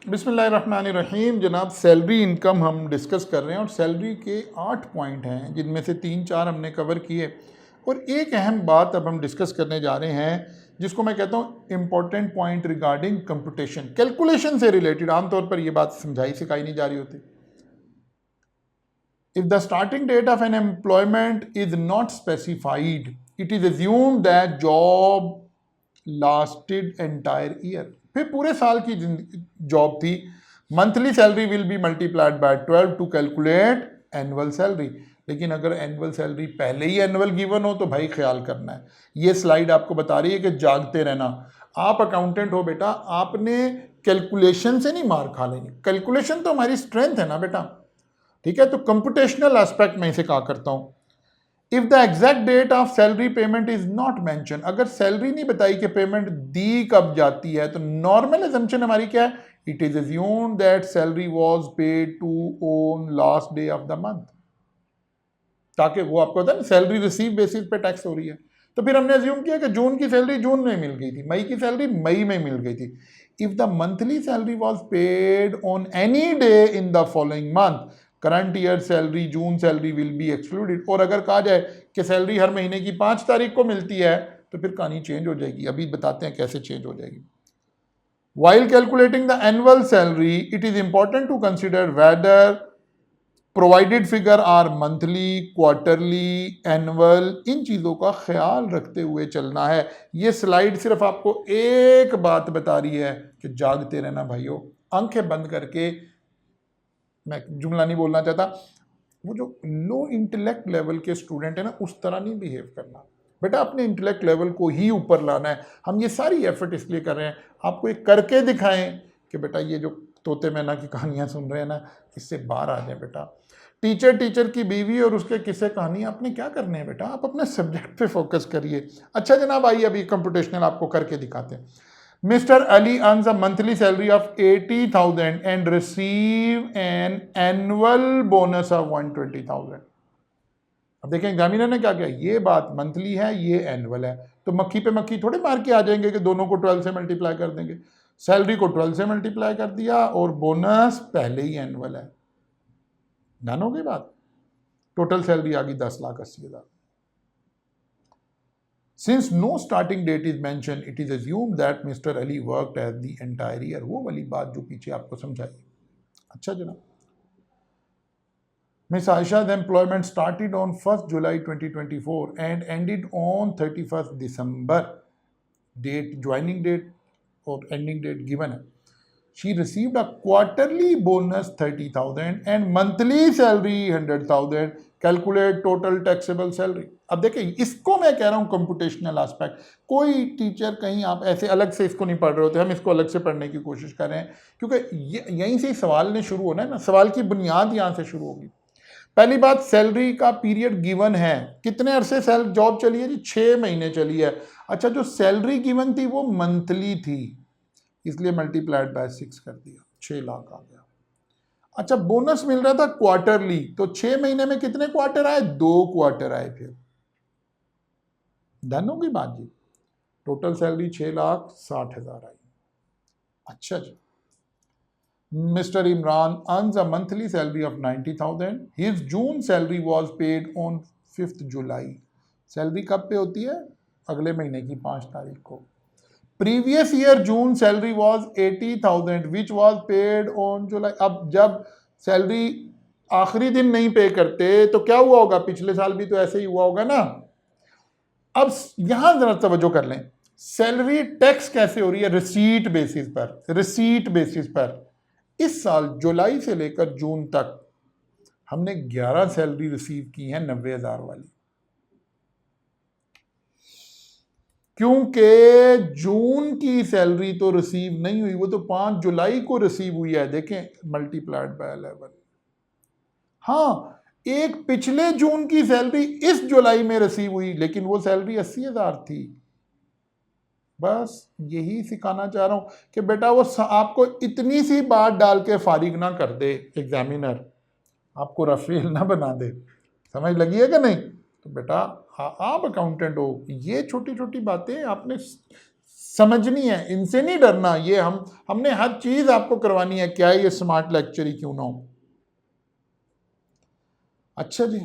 बिस्मिल्लाहिर्रहमानिर्रहीम। जनाब, salary income हम डिस्कस कर रहे हैं और सैलरी के 8 पॉइंट हैं जिनमें से 3-4 हमने कवर किए और एक अहम बात अब हम डिस्कस करने जा रहे हैं जिसको मैं कहता हूँ important point regarding computation, calculation से रिलेटेड। आमतौर पर यह बात समझाई सिखाई नहीं जा रही होती। If the starting date of an employment is not specified, it is assumed that job lasted entire year. फिर पूरे साल की जॉब थी। Monthly salary will be multiplied by 12 to calculate annual salary. लेकिन अगर एनुअल सैलरी पहले ही annual given हो तो भाई ख्याल करना है। ये स्लाइड आपको बता रही है कि जागते रहना। आप अकाउंटेंट हो बेटा, आपने कैलकुलेशन से नहीं मार खा लेनी। कैलकुलेशन तो हमारी स्ट्रेंथ है ना बेटा, ठीक है। तो कंप्यूटेशनल एस्पेक्ट में इसे कहा करता हूं। If the exact date of salary payment is not mention, अगर सैलरी नहीं बताई कि पेमेंट दी कब जाती है तो नॉर्मल एजम्पशन हमारी क्या है? It is assumed that salary was paid to on last day of the month, ताकि वो आपको पता है सैलरी रिसीव बेसिस पे टैक्स हो रही है। तो फिर हमने अज्यूम किया कि जून की सैलरी जून में मिल गई थी, मई की सैलरी मई में मिल गई थी। If the monthly salary was paid on any day in the following month, current year salary June salary will be excluded. और अगर कहा जाए कि सैलरी हर महीने की 5 तारीख को मिलती है तो फिर कहानी चेंज हो जाएगी। अभी बताते हैं कैसे चेंज हो जाएगी। While calculating the annual salary, it is important to consider whether provided figure are monthly, quarterly, annual. इन चीज़ों का ख्याल रखते हुए चलना है। ये स्लाइड सिर्फ आपको एक बात बता रही है कि जागते रहना भाइयों, आंखें बंद करके। मैं जुमला नहीं बोलना चाहता, वो जो लो इंटेलेक्ट लेवल के स्टूडेंट है ना, उस तरह नहीं बिहेव करना बेटा। अपने इंटेलेक्ट लेवल को ही ऊपर लाना है। हम ये सारी एफर्ट इसलिए कर रहे हैं आपको एक करके दिखाएं कि बेटा ये जो तोते मैना की कहानियां सुन रहे हैं ना, इससे बाहर आ जाए बेटा। टीचर की बीवी और उसके किस्से कहानी आपने क्या करने हैं बेटा, आप अपने सब्जेक्ट पे फोकस करिए। अच्छा जनाब, आइए अभी कंप्यूटेशनल आपको करके दिखाते हैं। Mr. Ali earns a monthly salary of 80,000 and receive an annual bonus of 120,000। अब देखें एग्जामिनर ने क्या किया, ये बात मंथली है, ये एनुअल है, तो मक्खी पे मक्खी थोड़े मार के आ जाएंगे कि दोनों को 12 से मल्टीप्लाई कर देंगे। सैलरी को 12 से मल्टीप्लाई कर दिया और बोनस पहले ही एनुअल है। डन हो गई बात। टोटल सैलरी आ गई 10,80,000। Since no starting date is mentioned, it is assumed that Mr. Ali worked as the entire year। वो वाली बात जो पीछे आपको समझाई। अच्छा जनाब, Miss Aisha's employment started on 1st July 2024 and ended on 31st December। Date, joining date और ending date given है। She received a quarterly bonus 30,000 and monthly salary 100,000। Calculate total taxable salary. अब देखिए, इसको मैं कह रहा हूं कंप्यूटेशनल एस्पेक्ट। कोई टीचर कहीं आप ऐसे अलग से इसको नहीं पढ़ रहे होते, हम इसको अलग से पढ़ने की कोशिश कर रहे हैं क्योंकि यहीं से सवाल ने शुरू होना है ना। सवाल की बुनियाद यहां से शुरू होगी। पहली बात, सैलरी का पीरियड गिवन है। कितने अरसे जॉब चली है जी? 6 महीने चली है। अच्छा, जो सैलरी गिवन थी वो मंथली थी, इसलिए मल्टीप्लाइड बाय 6 कर दिया, 6 लाख आ गया। अच्छा, बोनस मिल रहा था क्वार्टरली, तो 6 महीने में कितने क्वार्टर आए? 2 क्वार्टर आए। फिर डन होगी बात जी। टोटल सैलरी 6,60,000 आई। अच्छा जी, mister Imran earns a monthly salary of 90,000। His June salary was paid on 5th July. Salary कब पे होती है? अगले महीने की 5 तारीख को। Previous year June salary was 80,000 which was paid on July. अब जब सैलरी आखिरी दिन नहीं पे करते तो क्या हुआ होगा? पिछले साल भी तो ऐसे ही हुआ होगा ना। अब यहां जरा तवज्जो कर लें, सैलरी टैक्स कैसे हो रही है? रिसीट बेसिस पर। रिसीट बेसिस पर इस साल जुलाई से लेकर जून तक हमने 11 सैलरी रिसीव की हैं 90,000 वाली, क्योंकि जून की सैलरी तो रिसीव नहीं हुई, वो तो 5 जुलाई को रिसीव हुई है। देखें मल्टीप्लाइड बाय 11। हाँ, एक पिछले जून की सैलरी इस जुलाई में रिसीव हुई, लेकिन वो सैलरी 80,000 थी। बस यही सिखाना चाह रहा हूं कि बेटा वो आपको इतनी सी बात डाल के फारिग ना कर दे एग्जामिनर, आपको रफील ना बना दे। समझ लगी है कि नहीं? तो बेटा आप अकाउंटेंट हो, ये छोटी छोटी बातें आपने समझनी है, इनसे नहीं डरना। ये हमने हर चीज आपको करवानी है, क्या ये स्मार्ट लेक्चर ही क्यों ना हो। अच्छा जी,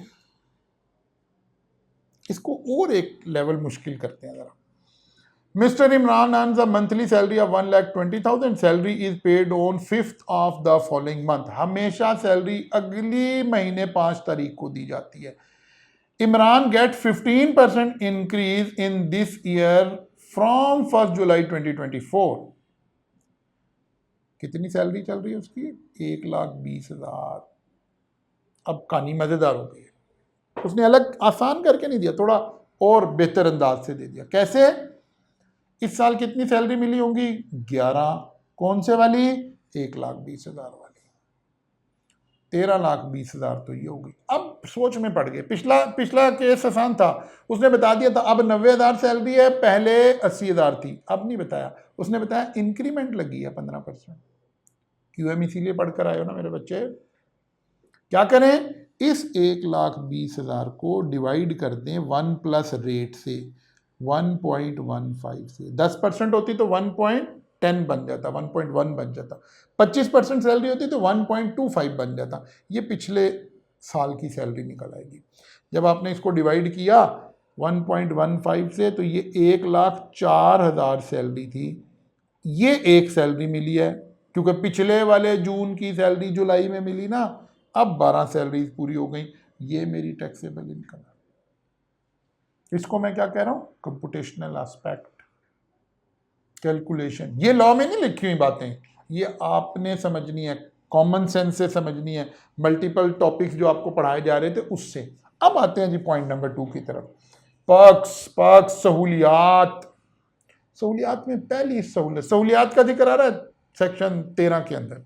इसको और एक लेवल मुश्किल करते हैं जरा। Mister Imran earns a monthly salary of 1,20,000. Salary is paid on 5th of the following month. हमेशा सैलरी अगली महीने 5 तारीख को दी जाती है। Imran get 15% increase in this year from 1 July 2024। कितनी सैलरी चल रही है उसकी? 1,20,000। अब कहानी मजेदार हो गई है। उसने अलग आसान करके नहीं दिया, थोड़ा और बेहतर अंदाज से दे दिया। कैसे? इस साल कितनी सैलरी मिली होंगी? 11। कौन से वाली? 1,20,000 वाली। 13,20,000 तो ये होगी। अब सोच में पड़ गए। पिछला केस आसान था, उसने बता दिया था अब 90,000 सैलरी है, पहले 80,000 थी। अब नहीं बताया, उसने बताया इंक्रीमेंट लगी है 15%। क्यूएम इसीलिए पढ़कर आए हो ना मेरे बच्चे। क्या करें? इस 1,20,000 को डिवाइड कर दें 1 प्लस रेट से, 1.15 से। 10% होती तो 1.10 बन जाता, 1.1 बन जाता। 25% सैलरी होती तो 1.25 बन जाता। ये पिछले साल की सैलरी निकल आएगी। जब आपने इसको डिवाइड किया 1.15 से, तो ये 1,04,000 सैलरी थी। ये एक सैलरी मिली है, क्योंकि पिछले वाले जून की सैलरी जुलाई में मिली ना। अब 12 सैलरीज पूरी हो गई। ये मेरी टैक्सेबल इनकम है। इसको मैं क्या कह रहा हूं? Computational aspect, calculation. ये लॉ में नहीं लिखी हुई बातें, ये आपने समझनी है, कॉमन सेंस से समझनी है, मल्टीपल टॉपिक्स जो आपको पढ़ाए जा रहे थे उससे। अब आते हैं जी पॉइंट नंबर 2 की तरफ। पर्क्स, सहूलियात। सहूलियात में पहली सहूलियात का जिक्र आ रहा है सेक्शन 13 के अंदर।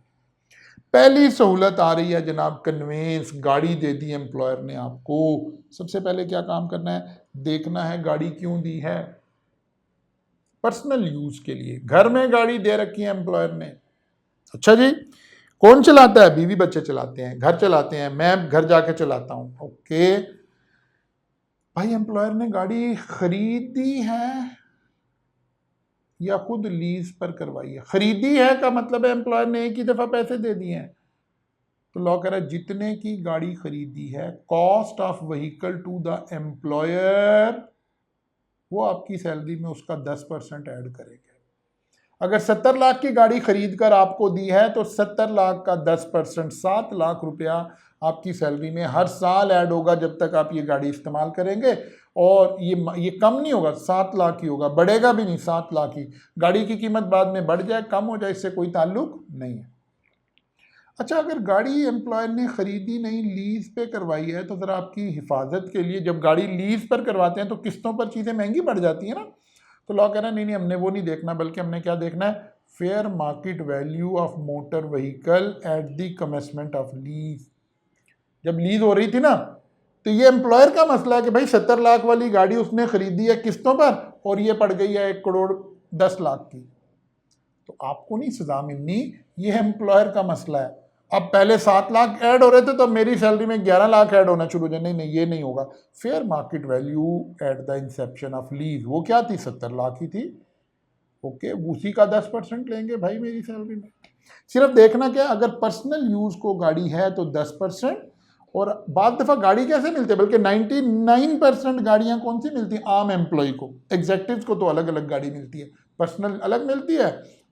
पहली सहूलत आ रही है जनाब, कन्वेंस। गाड़ी दे दी एम्प्लॉयर ने आपको। सबसे पहले क्या काम करना है? देखना है गाड़ी क्यों दी है। पर्सनल यूज के लिए घर में गाड़ी दे रखी है एम्प्लॉयर ने। अच्छा जी, कौन चलाता है? बीवी बच्चे चलाते हैं, घर चलाते हैं, मैं घर जाके चलाता हूं। ओके भाई, एम्प्लॉयर ने गाड़ी खरीदी है या खुद लीज पर करवाई है? खरीदी है का मतलब है एम्प्लॉयर ने एक ही दफा पैसे दे दिए हैं। तो लॉ कह रहा है जितने की गाड़ी खरीदी है, cost of vehicle to the employer, वो आपकी सैलरी में उसका 10% ऐड करेंगे। अगर 70 लाख की गाड़ी खरीद कर आपको दी है तो 70 लाख का 10%, 7 लाख रुपया आपकी सैलरी में हर साल ऐड होगा जब तक आप ये गाड़ी इस्तेमाल करेंगे। और ये कम नहीं होगा, 7 लाख ही होगा, बढ़ेगा भी नहीं, 7 लाख ही। गाड़ी की कीमत बाद में बढ़ जाए कम हो जाए, इससे कोई ताल्लुक नहीं है। अच्छा, अगर गाड़ी एम्प्लॉयर ने खरीदी नहीं, लीज पे करवाई है, तो ज़रा आपकी हिफाजत के लिए, जब गाड़ी लीज पर करवाते हैं तो किस्तों पर चीज़ें महंगी पड़ जाती हैं ना। तो लॉ कह रहा है नहीं, हमने वो नहीं देखना, बल्कि हमने क्या देखना है? Fair market value of motor vehicle at the commencement of lease. जब लीज हो रही थी ना, तो ये एम्प्लॉयर का मसला है कि भाई 70 लाख वाली गाड़ी उसने खरीदी है किस्तों पर, और ये पड़ गई है 1,10,00,000 की। तो आपको नहीं सजा मिलनी, ये एम्प्लॉयर का मसला है। अब पहले 7 लाख ऐड हो रहे थे, तो मेरी सैलरी में 11 लाख ऐड होना शुरू हो जाए। नहीं, ये नहीं होगा। Fair market value at the Inception of lease, वो क्या थी? 70 लाख ही थी। ओके, उसी का 10% लेंगे भाई मेरी सैलरी में। सिर्फ देखना क्या, अगर पर्सनल यूज को गाड़ी है तो 10%। और बाद दफा गाड़ी कैसे मिलती है, बल्कि 99% गाड़ियां कौन सी मिलती हैं? आम एम्प्लॉय को। एग्जेक्टिव्स को तो अलग अलग गाड़ी मिलती है, पर्सनल अलग मिलती है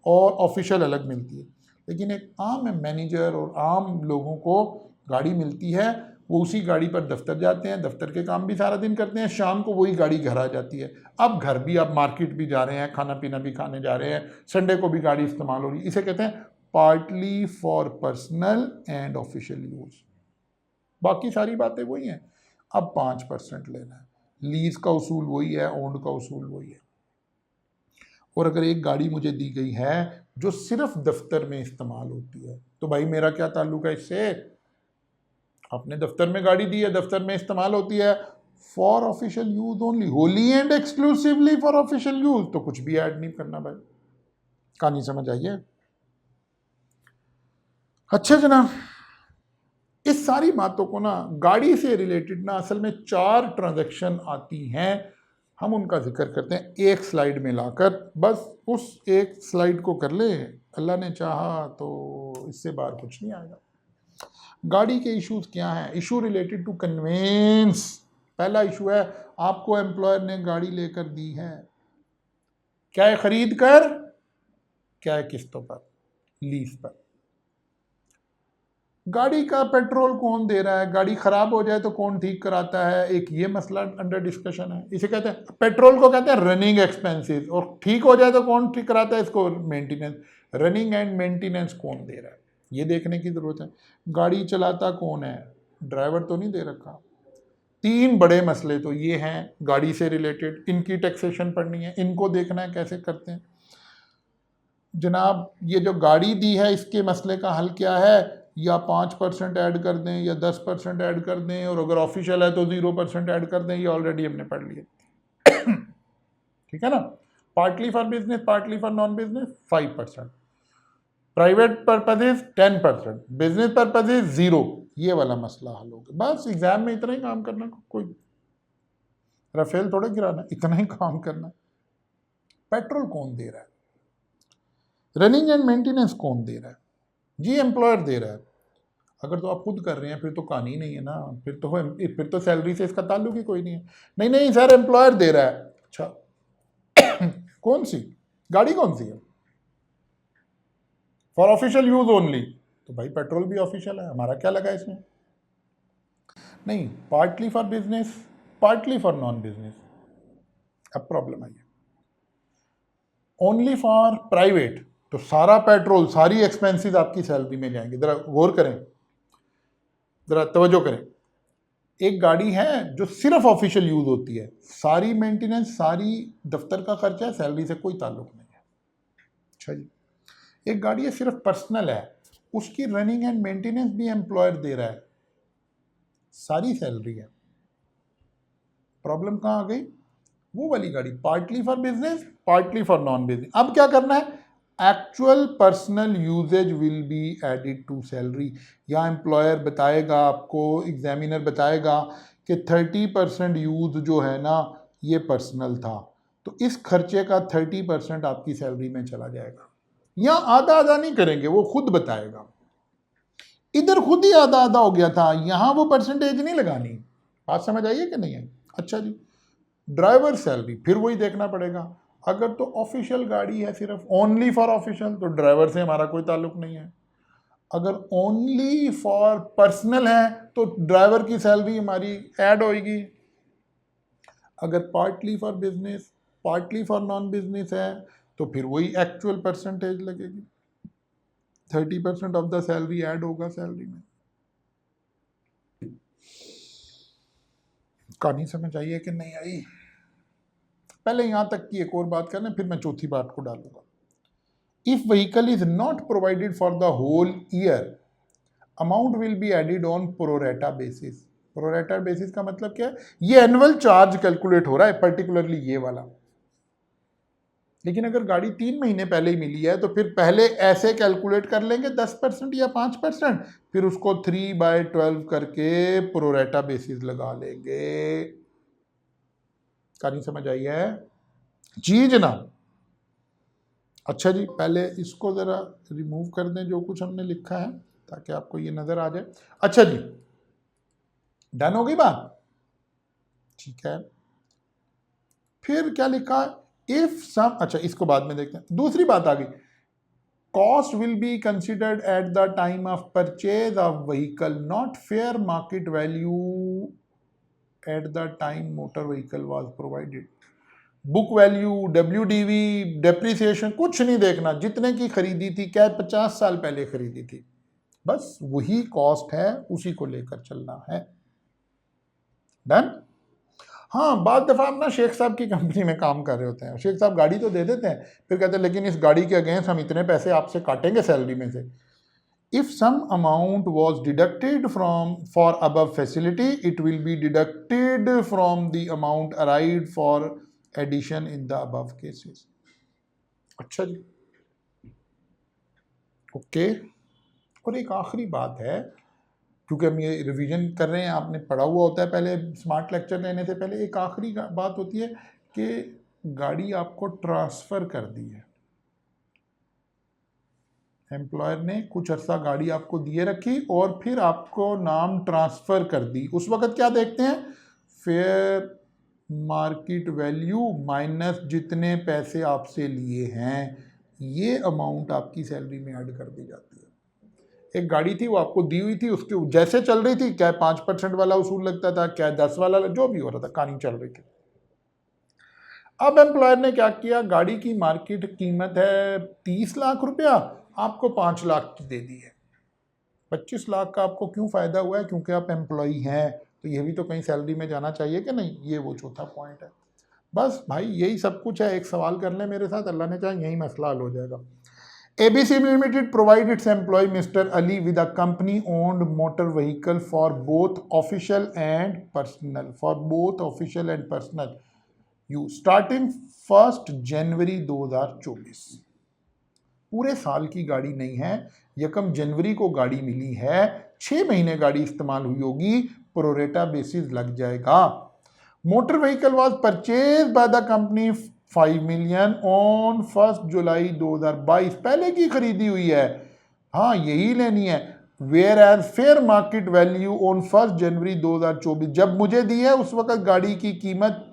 और ऑफिशियल अलग मिलती है। लेकिन एक आम मैनेजर और आम लोगों को गाड़ी मिलती है, वो उसी गाड़ी पर दफ्तर जाते हैं, दफ्तर के काम भी सारा दिन करते हैं, शाम को वही गाड़ी घर आ जाती है। अब घर भी, आप मार्केट भी जा रहे हैं, खाना पीना भी खाने जा रहे हैं, संडे को भी गाड़ी इस्तेमाल हो रही है। इसे कहते हैं partly for personal and official use. बाकी सारी बातें वही हैं। अब 5% लेना है। लीज का उसूल वही है, ओन्ड का उसूल वही है। और अगर एक गाड़ी मुझे दी गई है जो सिर्फ दफ्तर में इस्तेमाल होती है, तो भाई मेरा क्या ताल्लुक है इससे? आपने दफ्तर में गाड़ी दी है, दफ्तर में इस्तेमाल होती है, for official use only, Holi and exclusively for official use, तो कुछ भी ऐड नहीं करना भाई। कहानी समझ आइए? अच्छा जनाब, इस सारी बातों को ना, गाड़ी से रिलेटेड ना असल में 4 ट्रांजैक्शन आती हैं हम उनका जिक्र करते हैं एक स्लाइड में लाकर, बस उस एक स्लाइड को कर ले, अल्लाह ने चाहा तो इससे बाहर कुछ नहीं आएगा। गाड़ी के इश्यूज क्या हैं? Issue related to conveyance. पहला इशू है आपको एम्प्लॉयर ने गाड़ी लेकर दी है, क्या है खरीद कर, क्या है किस्तों पर, लीज पर। गाड़ी का पेट्रोल कौन दे रहा है? गाड़ी खराब हो जाए तो कौन ठीक कराता है? एक ये मसला अंडर डिस्कशन है। इसे कहते हैं, पेट्रोल को कहते हैं रनिंग एक्सपेंसेस, और ठीक हो जाए तो कौन ठीक कराता है इसको? मेंटेनेंस। रनिंग एंड मेंटेनेंस कौन दे रहा है, ये देखने की जरूरत है। गाड़ी चलाता कौन है? ड्राइवर तो नहीं दे रखा। तीन बड़े मसले तो ये हैं गाड़ी से रिलेटेड, इनकी टैक्सेशन पढ़नी है, इनको देखना है कैसे करते हैं। जनाब ये जो गाड़ी दी है इसके मसले का हल क्या है? या 5% ऐड कर दें या 10% ऐड कर दें, और अगर ऑफिशियल है तो 0% ऐड कर दें, ये ऑलरेडी हमने पढ़ लिया। ठीक है ना। Partly for business, partly for non business 5%, private purposes 10%, business purposes 0। ये वाला मसला हल हो गया। बस एग्जाम में इतना ही काम करना, कोई राफेल थोड़ा गिराना, इतना ही काम करना। पेट्रोल कौन दे रहा है? रनिंग एंड मेंटेनेंस कौन दे रहा है? जी एम्प्लॉयर दे रहा है। अगर तो आप खुद कर रहे हैं फिर तो कहानी नहीं है ना, फिर तो सैलरी से इसका ताल्लुक ही कोई नहीं है। नहीं नहीं सर एम्प्लॉयर दे रहा है। अच्छा कौन सी गाड़ी, कौन सी है? फॉर ऑफिशियल यूज ओनली, तो भाई पेट्रोल भी ऑफिशियल है, हमारा क्या लगा इसमें? नहीं, partly for business, partly for non business. अब प्रॉब्लम आई है। ओनली फॉर प्राइवेट, तो सारा पेट्रोल, सारी एक्सपेंसेस आपकी सैलरी में जाएंगे। जरा गौर करें, जरा तवज्जो करें। एक गाड़ी है जो सिर्फ ऑफिशियल यूज होती है, सारी मेंटेनेंस, सारी दफ्तर का खर्चा है, सैलरी से कोई ताल्लुक नहीं है। अच्छा जी। एक गाड़ी है सिर्फ पर्सनल है, उसकी रनिंग एंड मेंटेनेंस भी एम्प्लॉयर दे रहा है, सारी सैलरी है। प्रॉब्लम कहाँ आ गई? वो वाली गाड़ी partly for business, partly for non business. अब क्या करना है? Actual personal usages will be added to salary. या एम्प्लॉयर बताएगा आपको, एग्जामिनर बताएगा कि 30% यूज जो है ना ये पर्सनल था, तो इस खर्चे का 30% आपकी सैलरी में चला जाएगा। या आधा आधा नहीं करेंगे, वो खुद बताएगा। इधर खुद ही आधा आधा हो गया था, यहां वो परसेंटेज नहीं लगानी। बात समझ आई है कि नहीं है? अच्छा जी। ड्राइवर सैलरी फिर वही देखना पड़ेगा। अगर तो ऑफिशियल गाड़ी है सिर्फ ओनली फॉर ऑफिशियल, तो ड्राइवर से हमारा कोई ताल्लुक नहीं है। अगर ओनली फॉर पर्सनल है तो ड्राइवर की सैलरी हमारी ऐड होगी। अगर partly for business, partly for non business है तो फिर वही एक्चुअल परसेंटेज लगेगी, 30% ऑफ द सैलरी ऐड होगा सैलरी में। कहानी समझ आई है कि नहीं आई? पहले यहां तक की एक और बात करना, फिर मैं चौथी बात को डालूंगा। If vehicle is not provided for the whole year, amount will be added on pro rata basis. Pro rata basis का मतलब क्या है? ये एनुअल चार्ज कैलकुलेट हो रहा है, पर्टिकुलरली ये वाला। लेकिन अगर गाड़ी 3 महीने पहले ही मिली है तो फिर पहले ऐसे कैलकुलेट कर लेंगे 10% या 5%, फिर उसको 3/12 करके प्रोरेटा बेसिस लगा लेंगे। कहानी समझ आई है? जी जनाब। अच्छा जी, पहले इसको ज़रा रिमूव कर दें जो कुछ हमने लिखा है, ताकि आपको ये नज़र आ जाए। अच्छा जी, डन हो गई बात? ठीक है। फिर क्या लिखा? इफ सम, अच्छा इसको बाद में देखते हैं। दूसरी बात आ गई, cost will be considered at the time of purchase of vehicle, not fair market value at the time motor vehicle was provided. Book value, WDV, depreciation कुछ नहीं देखना, जितने की खरीदी थी, क्या 50 साल पहले खरीदी थी, बस वही कॉस्ट है, उसी को लेकर चलना है। डन? हाँ, बाद दफ़ा आप ना शेख साहब की कंपनी में काम कर रहे होते हैं, शेख साहब गाड़ी तो दे देते हैं, फिर कहते हैं लेकिन इस गाड़ी के अगेंस्ट हम इतने पैसे आपसे काटेंगे सैलरी में से। If some amount was deducted from for above facility, it will be deducted from the amount arrived for addition in the above cases. अच्छा जी, ओके। और एक आखिरी बात है, क्योंकि हम ये रिवीजन कर रहे हैं, आपने पढ़ा हुआ होता है पहले स्मार्ट लेक्चर लेने से पहले। एक आखिरी बात होती है कि गाड़ी आपको ट्रांसफ़र कर दी है, एम्प्लॉयर ने कुछ अर्सा गाड़ी आपको दिए रखी और फिर आपको नाम ट्रांसफ़र कर दी। उस वक़्त क्या देखते हैं, फेयर मार्केट वैल्यू माइनस जितने पैसे आपसे लिए हैं, ये अमाउंट आपकी सैलरी में ऐड कर दी जाती है। एक गाड़ी थी वो आपको दी हुई थी, उसके जैसे चल रही थी, क्या 5% वाला उसूल लगता था, क्या 10 वाला, जो भी हो रहा था, कहानी चल रही थी। अब एम्प्लॉयर ने क्या किया, गाड़ी की मार्केट कीमत है 30 लाख रुपया, आपको 5 लाख की दे दी है। 25 लाख का आपको क्यों फ़ायदा हुआ है, क्योंकि आप एम्प्लॉई हैं, तो ये भी तो कहीं सैलरी में जाना चाहिए कि नहीं, ये वो चौथा पॉइंट है। बस भाई यही सब कुछ है, एक सवाल कर लें मेरे साथ, अल्लाह ने चाहे यही मसला हल हो जाएगा। ABC Limited provide its employee Mr. Ali with a company-owned motor vehicle for both official and personal use starting 1 January 2024। पूरे साल की गाड़ी नहीं है, 1 जनवरी को गाड़ी मिली है, 6 महीने गाड़ी इस्तेमाल हुई होगी, प्रोरेटा बेसिस लग जाएगा। Motor vehicle was purchase by the company 5 million on 1 जुलाई 2022, पहले की खरीदी हुई है, हाँ यही लेनी है। Whereas fair market value on 1 January 2024, जब मुझे दी है उस वक्त गाड़ी की कीमत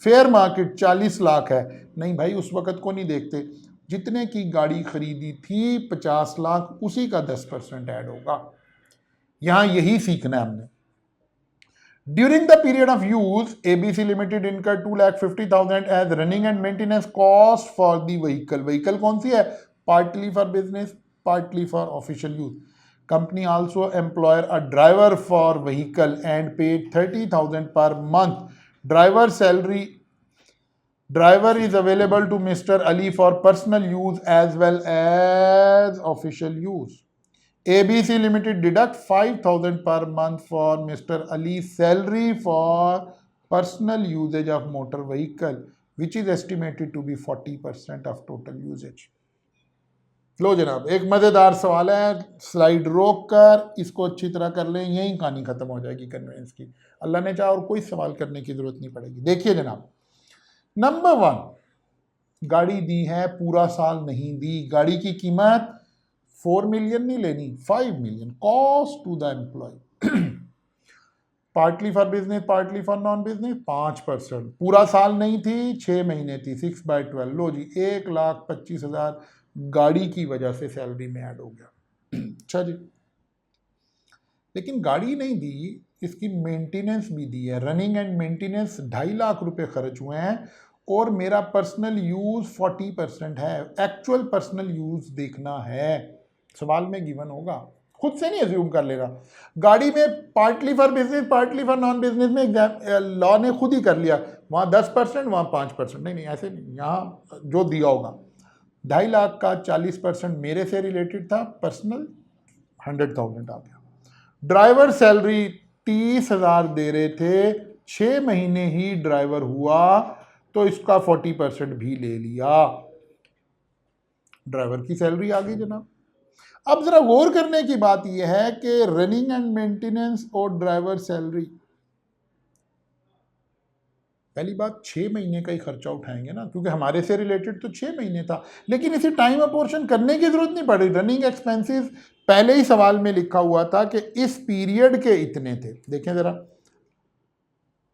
फेयर मार्केट 40 लाख है। नहीं भाई, उस वक्त को नहीं देखते, जितने की गाड़ी खरीदी थी 50 लाख, उसी का 10% ऐड होगा। यहां यही सीखना है हमने। During the period of use, ABC Limited incurred 2,50,000 as running and maintenance cost for the vehicle. Vehicle कौन सी है? Partly for business, partly for official use. Company also employed a driver for vehicle and paid 30,000 per month. Driver is available to Mr. Ali for personal use as well as official use. ABC Limited deduct 5,000 per month for Mr. Ali's salary for personal usage of motor vehicle, which is estimated to be 40% of total usage. लो जनाब, एक मज़ेदार सवाल है, slide रोक कर इसको अच्छी तरह कर लें, यही कहानी ख़त्म हो जाएगी कन्वेंस की। अल्लाह ने चाहा और कोई सवाल करने की ज़रूरत नहीं पड़ेगी। देखिए जनाब, नंबर 1, गाड़ी दी है, पूरा साल नहीं दी, गाड़ी की कीमत 4 मिलियन नहीं लेनी, 5 million, cost to the employ, partly for business, partly for non business, 5%, पूरा साल नहीं थी, 6 महीने थी, 6/12, लो जी 1,25,000 गाड़ी की वजह से सैलरी में ऐड हो गया। अच्छा जी, लेकिन गाड़ी नहीं दी, इसकी मेंटेनेंस भी दी है, रनिंग एंड मेंटेनेंस 2.5 लाख रुपए खर्च हुए हैं, और मेरा पर्सनल यूज 40% है। एक्चुअल पर्सनल यूज देखना है, सवाल में गिवन होगा, खुद से नहीं अज्यूम कर लेना। गाड़ी में partly for business, partly for non business में लॉ ने खुद ही कर लिया, वहाँ 10%, वहाँ 5%, नहीं ऐसे नहीं, यहाँ जो दिया होगा 2.5 लाख का 40% मेरे से रिलेटेड था, पर्सनल 100,000 आ गया। ड्राइवर सैलरी 30,000 दे रहे थे, 6 महीने ही ड्राइवर हुआ, तो इसका 40% भी ले लिया, ड्राइवर की सैलरी आ गई जनाब। अब जरा गौर करने की बात यह है कि रनिंग एंड मेंटेनेंस और ड्राइवर सैलरी, पहली बात 6 महीने का ही खर्चा उठाएंगे ना, क्योंकि हमारे से रिलेटेड तो 6 महीने था, लेकिन इसे टाइम अपोर्शन करने की जरूरत नहीं पड़ी। रनिंग एक्सपेंसेस पहले ही सवाल में लिखा हुआ था कि इस पीरियड के इतने थे। देखें जरा,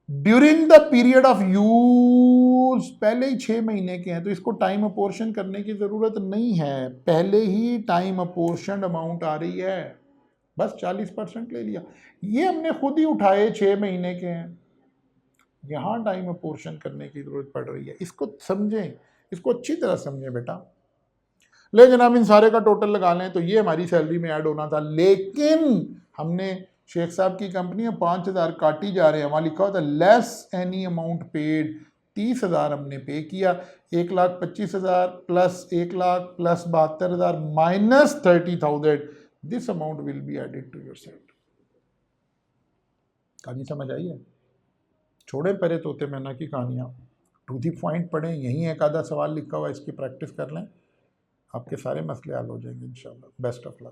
during the period of use पहले ही 6 महीने के हैं, तो इसको टाइम अपोर्शन करने की जरूरत नहीं है, पहले ही टाइम अपोर्शन अमाउंट आ रही है, बस 40% ले लिया। ये हमने खुद ही उठाए, 6 महीने के हैं, यहां टाइम अपोर्शन करने की जरूरत पड़ रही है। इसको समझें, इसको अच्छी तरह समझें बेटा। ले जनाब, इन सारे का टोटल लगा लें तो ये हमारी सैलरी में ऐड होना था, लेकिन हमने शेख साहब की कंपनी है, 5,000 काटी जा रहे हैं, वहाँ लिखा होता लेस एनी अमाउंट पेड, 30,000 हमने पे किया, 1,25,000 plus 1 lakh plus 72,000 minus 30,000, this amount will be added to your salary. कहानी समझ आई है? छोड़े परे तोते मैना की कहानियाँ, टू दी पॉइंट पढ़ें, यहीं एक आधा सवाल लिखा हुआ है, इसकी प्रैक्टिस कर लें, आपके सारे मसले हल हो जाएंगे इंशाल्लाह। Best of luck.